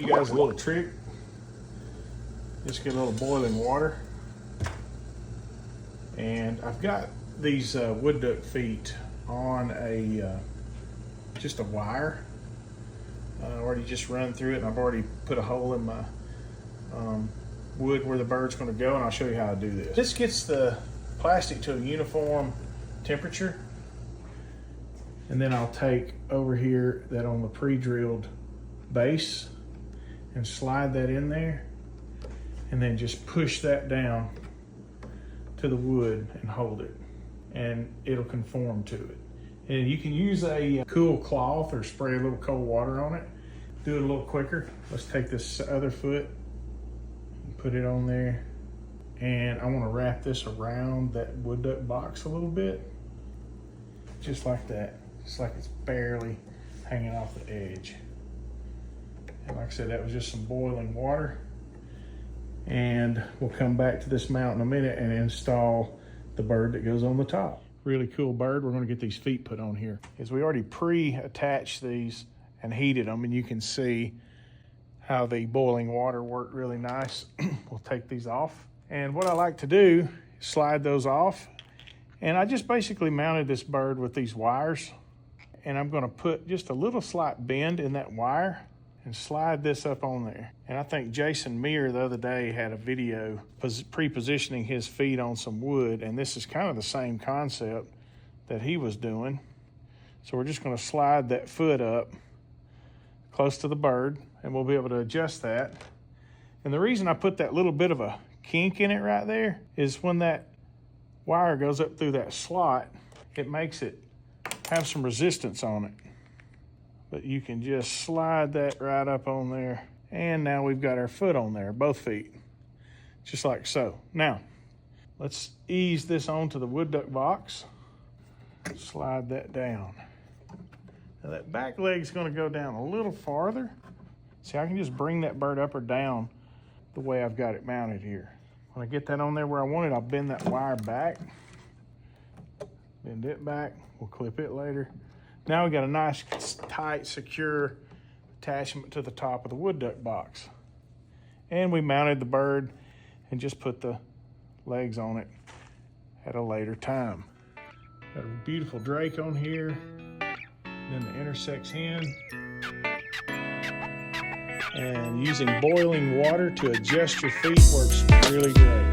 you guys a little trick. Just get a little boiling water. And I've got these wood duck feet on a just a wire. I already just run through it, and I've already put a hole in my wood where the bird's going to go, and I'll show you how to do this. This gets the plastic to a uniform temperature, and then I'll take over here that on the pre-drilled base and slide that in there, and then just push that down to the wood and hold it, and it'll conform to it. And you can use a cool cloth or spray a little cold water on it. Do it a little quicker. Let's take this other foot and put it on there. And I want to wrap this around that wood duck box a little bit. Just like that. Just like it's barely hanging off the edge. And like I said, that was just some boiling water. And we'll come back to this mount in a minute and install the bird that goes on the top. Really cool bird. We're going to get these feet put on here. Is we already pre-attached these and heated them, and you can see how the boiling water worked really nice. We'll take these off. And what I like to do is slide those off. And I just basically mounted this bird with these wires, and I'm going to put just a little slight bend in that wire and slide this up on there. And I think Jason Meir the other day had a video pre-positioning his feet on some wood, and this is kind of the same concept that he was doing. So we're just gonna slide that foot up close to the bird, and we'll be able to adjust that. And the reason I put that little bit of a kink in it right there is when that wire goes up through that slot, it makes it have some resistance on it. But you can just slide that right up on there. And now we've got our foot on there, both feet, just like so. Now, let's ease this onto the wood duck box. Slide that down. Now that back leg's gonna go down a little farther. See, I can just bring that bird up or down the way I've got it mounted here. When I get that on there where I want it, I'll bend that wire back. Bend it back, we'll clip it later. Now we got a nice, tight, secure attachment to the top of the wood duck box. And we mounted the bird and just put the legs on it at a later time. Got a beautiful drake on here, then the intersex hen. And using boiling water to adjust your feet works really great.